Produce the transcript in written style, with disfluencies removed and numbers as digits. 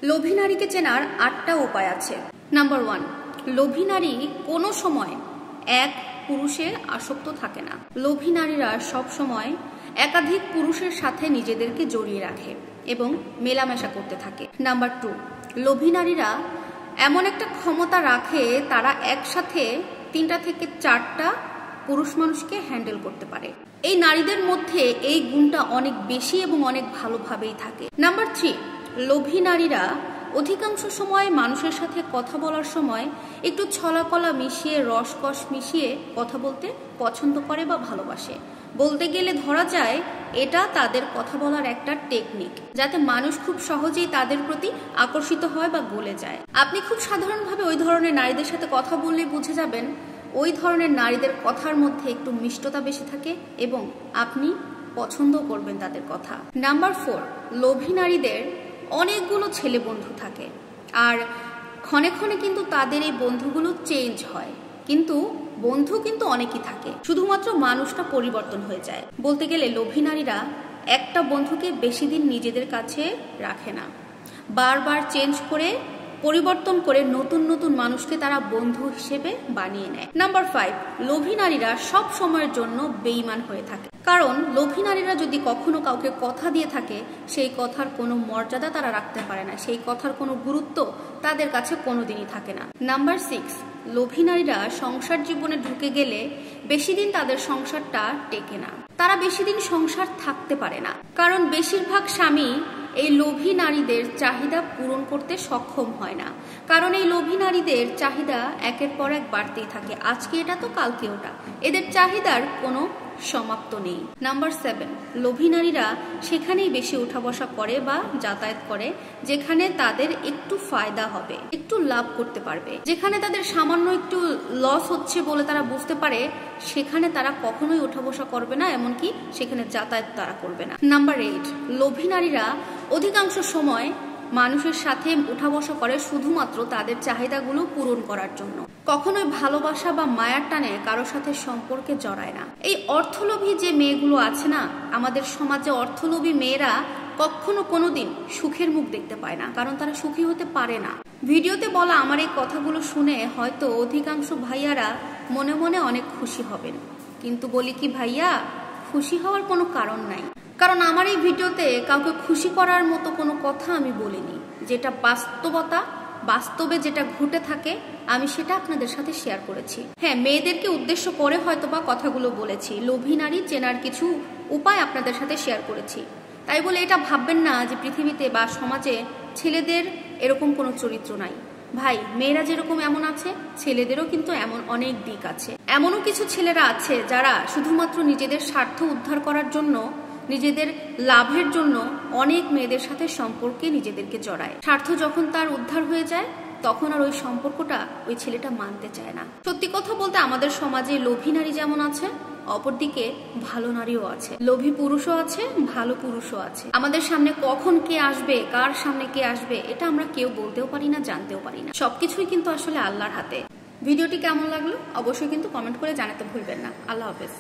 লোভী নারীকে চেনার 8টা উপায় আছে। নাম্বার 1, লোভী নারী কোনো সময় এক পুরুষে আসক্ত থাকে না। লোভী নারীরা সব সময় একাধিক পুরুষের সাথে নিজেদেরকে জড়িয়ে রাখে এবং মেলামেশা করতে থাকে। নাম্বার 2, লোভী নারীরা এমন একটা ক্ষমতা রাখে, তারা একসাথে 3টা থেকে 4টা পুরুষ মানুষকে হ্যান্ডেল করতে পারে। এই নারীদের মধ্যে এই গুণটা অনেক বেশি এবং অনেক ভালোভাবেই থাকে। নাম্বার 3, লোভী নারীরা অধিকাংশ সময় মানুষের সাথে কথা বলার সময় একটু ছলাকলা মিশিয়ে, রসকস মিশিয়ে কথা বলতে পছন্দ করে বা ভালোবাসে। বলতে গেলে ধরা যায় এটা তাদের কথা বলার একটা টেকনিক, যাতে মানুষ খুব সহজেই তাদের প্রতি আকর্ষিত হয় বা গলে যায়। আপনি খুব সাধারণভাবে ওই ধরনের নারীদের সাথে কথা বললে বুঝে যাবেন ওই ধরনের নারীদের কথার মধ্যে একটু মিষ্টতা বেশি থাকে এবং আপনি পছন্দ করবেন তাদের কথা। নাম্বার 4, লোভী নারীদের অনেকগুলো ছেলে বন্ধু থাকে, আর ক্ষণে ক্ষণে কিন্তু তাদের এই বন্ধুগুলো চেঞ্জ হয়, কিন্তু বন্ধু কিন্তু অনেকই থাকে, শুধুমাত্র মানুষটা পরিবর্তন হয়ে যায়। বলতে গেলে লোভী নারীরা একটা বন্ধুকে বেশি দিন নিজেদের কাছে রাখে না, বারবার চেঞ্জ করে, পরিবর্তন করে নতুন নতুন মানুষকে তারা বন্ধু হিসেবে বানিয়ে নেয়। নাম্বার 5, লোভী নারীরা সব সময়ের জন্য বেঈমান হয়ে থাকে, কারণ লোভী নারীরা যদি কখনো কাউকে কথা দিয়ে থাকে, সেই কথার কোনো মর্যাদা তারা রাখতে পারে না, সেই কথার কোনো গুরুত্ব তাদের কাছে কোনোদিনই থাকে না। নাম্বার 6, লোভী নারীরা সংসার জীবনে ঢুকে গেলে বেশি দিন তাদের সংসারটা টেকে না, তারা বেশি দিন সংসার থাকতে পারে না, কারণ বেশিরভাগ স্বামী এই লোভী নারীদের চাহিদা পূরণ করতে সক্ষম হয় না, কারণ এই লোভী নারীদের চাহিদা একের পর এক বাড়তেই থাকে, আজকে এটা তো কালকে ওটা, এদের চাহিদার কোনো সমাপ্ত নেই। নাম্বার 7, লোভী নারীরা সেখানেই বেশি উঠা বসা করে বা যাতায়াত করে যেখানে তাদের একটু ফায়দা হবে, একটু লাভ করতে পারবে। যেখানে তাদের সামান্য একটু লস হচ্ছে বলে তারা বুঝতে পারে, সেখানে তারা কখনোই উঠা বসা করবে না, এমনকি সেখানে যাতায়াত তারা করবে না। নাম্বার 8, লোভী নারীরা অধিকাংশ সময় মানুষের সাথে উঠা বসা করে শুধুমাত্র তাদের চাহিদাগুলো পূরণ করার জন্য, কখনোই ভালোবাসা বা মায়ার টানে কারোর সাথে সম্পর্কে জড়ায় না। এই অর্থলোভী যে মেয়েগুলো আছে না, আমাদের সমাজে অর্থলোভী মেয়েরা কখনো কোনোদিন সুখের মুখ দেখতে পায় না, কারণ তারা সুখী হতে পারে না। ভিডিওতে বলা আমার এই কথাগুলো শুনে হয়তো অধিকাংশ ভাইয়ারা মনে মনে অনেক খুশি হবেন, কিন্তু বলি কি ভাইয়া, খুশি হওয়ার কোনো কারণ নাই, কারণ আমার এই ভিডিওতে কাউকে খুশি করার মতো কোনো কথা আমি বলিনি। যেটা বাস্তবতা, বাস্তবে যেটা ঘটে থাকে আমি সেটা আপনাদের সাথে শেয়ার করেছি। হ্যাঁ, মেয়েদেরকে উদ্দেশ্য করে হয়তো বা কথাগুলো বলেছি, লোভী নারী চেনার কিছু উপায় আপনাদের সাথে শেয়ার করেছি। তাই বলে এটা ভাববেন না যে পৃথিবীতে বা সমাজে ছেলেদের এরকম কোনো চরিত্র নাই। ভাই, মেয়েরা যেরকম এমন আছে, ছেলেদেরও কিন্তু এমন অনেক দিক আছে। এমনও কিছু ছেলেরা আছে যারা শুধুমাত্র নিজেদের স্বার্থ উদ্ধার করার জন্য, নিজেদের লাভের জন্য অনেক মেয়েদের সাথে সম্পর্কে নিজেদেরকে জড়ায়। স্বার্থ যখন তার উদ্ধার হয়ে যায়, তখন আর ওই সম্পর্কটা ওই ছেলেটা মানতে চায় না। সত্যি কথা বলতে আমাদের সমাজে লোভী নারী যেমন আছে, অপরদিকে ভালো নারীও আছে, লোভী পুরুষও আছে, ভালো পুরুষও আছে। আমাদের সামনে কখন কে আসবে, কার সামনে কে আসবে, এটা আমরা কেউ বলতেও পারি না, জানতেও পারি না। সবকিছুই কিন্তু আসলে আল্লাহর হাতে। ভিডিওটি কেমন লাগলো অবশ্যই কিন্তু কমেন্ট করে জানাতে ভুলবেন না। আল্লাহ হাফেজ।